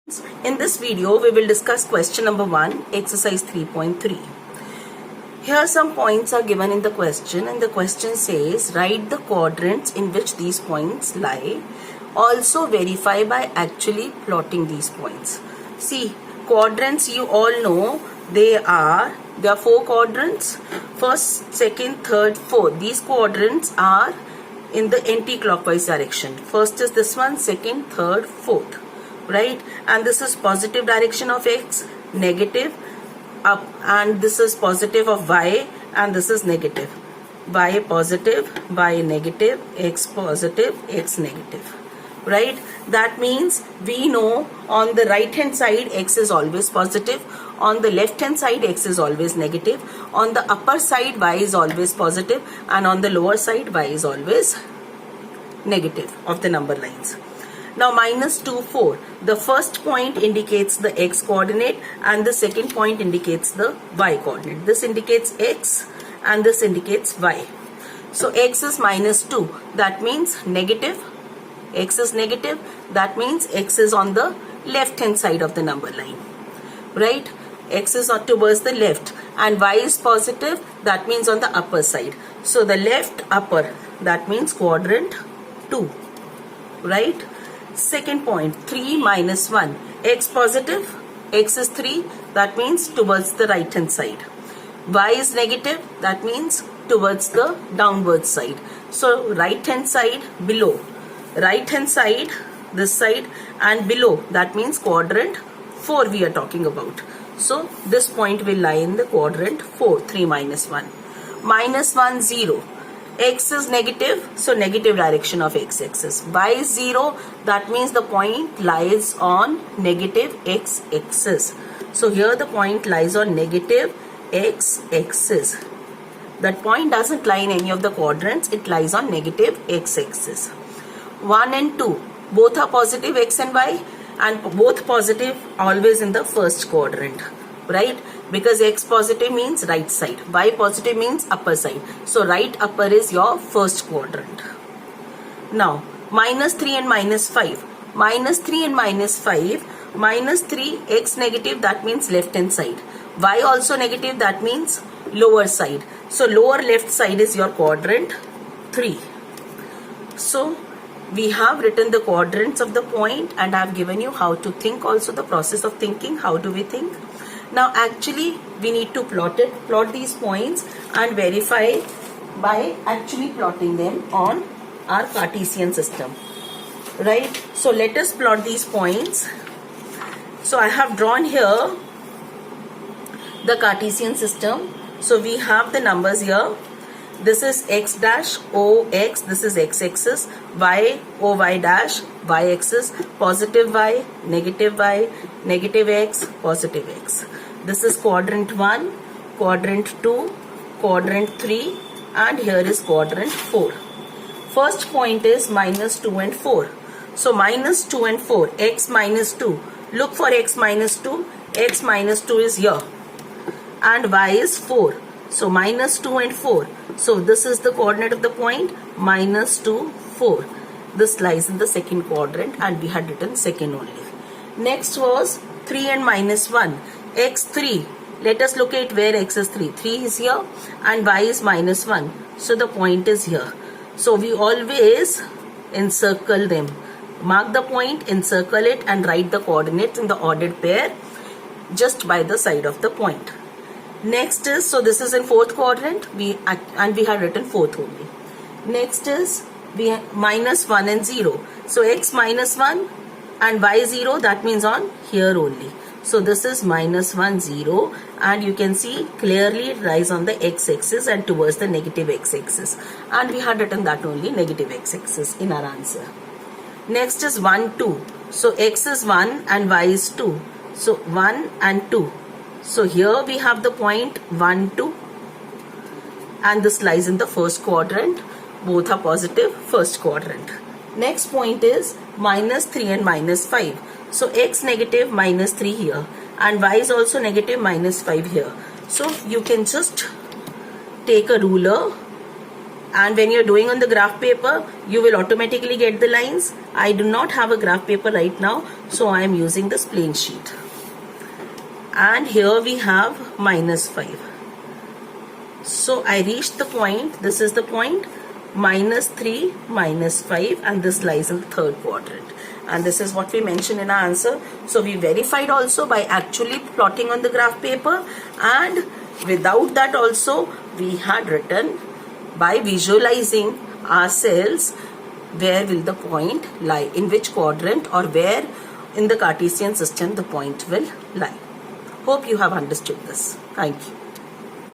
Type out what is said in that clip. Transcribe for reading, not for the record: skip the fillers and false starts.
In this video, we will discuss question number 1, exercise 3.3. Here some points are given in the question, and the question says, write the quadrants in which these points lie. Also verify by actually plotting these points. See, quadrants you all know, there are 4 quadrants. First, second, third, fourth. These quadrants are in the anti-clockwise direction. First is this one, second, third, fourth. Right, and this is positive direction of x, negative up, and this is positive of y, and this is negative. Y positive, y negative, x positive, x negative. Right, that means we know on the right hand side x is always positive, on the left hand side x is always negative, on the upper side y is always positive, and on the lower side y is always negative of the number lines. Now minus 2, 4. The first point indicates the x coordinate and the second point indicates the y coordinate. This indicates x and this indicates y. So x is minus 2. That means negative. X is negative. That means x is on the left hand side of the number line. Right? X is towards the left and y is positive. That means on the upper side. So the left upper, that means quadrant 2. Right? Second point, 3 minus 1. X positive, x is 3, that means towards the right hand side. Y is negative, that means towards the downward side. So right hand side below. Right hand side, this side, and below, that means quadrant 4 we are talking about. So this point will lie in the quadrant 4, 3 minus 1. Minus 1, 0. X is negative, so negative direction of x-axis. Y is 0, that means the point lies on negative x-axis. So here the point lies on negative x-axis. That point doesn't lie in any of the quadrants, it lies on negative x-axis. 1 and 2, both are positive x and y, and both positive always in the first quadrant. Right? Because x positive means right side, y positive means upper side. So right upper is your first quadrant. Now minus 3 and minus 5. Minus 3 and minus 5. Minus 3, x negative, that means left hand side. Y also negative, that means lower side. So lower left side is your quadrant 3. So we have written the quadrants of the point, and I have given you how to think also, the process of thinking. How do we think? Now actually we need to plot these points and verify by actually plotting them on our Cartesian system. Right? So let us plot these points. So I have drawn here the Cartesian system. So we have the numbers here. This is x dash o x, this is x-axis, y o y dash, y-axis, positive y, negative x, positive x. This is quadrant 1, quadrant 2, quadrant 3, and here is quadrant 4. First point is minus 2 and 4. So minus 2 and 4, x minus 2. Look for x minus 2. X minus 2 is here. And y is 4. So minus 2 and 4. So this is the coordinate of the point, minus 2, 4. This lies in the second quadrant, and we had written second only. Next was 3 and minus 1. X 3. Let us locate where x is 3. 3 is here and y is minus 1. So the point is here. So we always encircle them. Mark the point, encircle it, and write the coordinates in the ordered pair just by the side of the point. Next is, so this is in fourth quadrant, we had written fourth only. Next is minus 1 and 0. So x minus 1 and y 0, that means on here only. So this is minus 1, 0, and you can see clearly it lies on the x-axis and towards the negative x-axis. And we had written that only, negative x-axis, in our answer. Next is 1, 2. So x is 1 and y is 2. So 1 and 2. So here we have the point 1, 2, and this lies in the first quadrant. Both are positive, first quadrant. Next point is minus 3 and minus 5. So x negative, minus 3 here, and y is also negative, minus 5 here. So you can just take a ruler And when you're doing on the graph paper, you will automatically get the lines. I do not have a graph paper right now, so I am using this plain sheet. And here we have -5. So I reached the point, this is the point, -3, -5, and this lies in the third quadrant. And this is what we mentioned in our answer. So we verified also by actually plotting on the graph paper, and without that also we had written by visualizing ourselves where will the point lie, in which quadrant, or where in the Cartesian system the point will lie. Hope you have understood this. Thank you.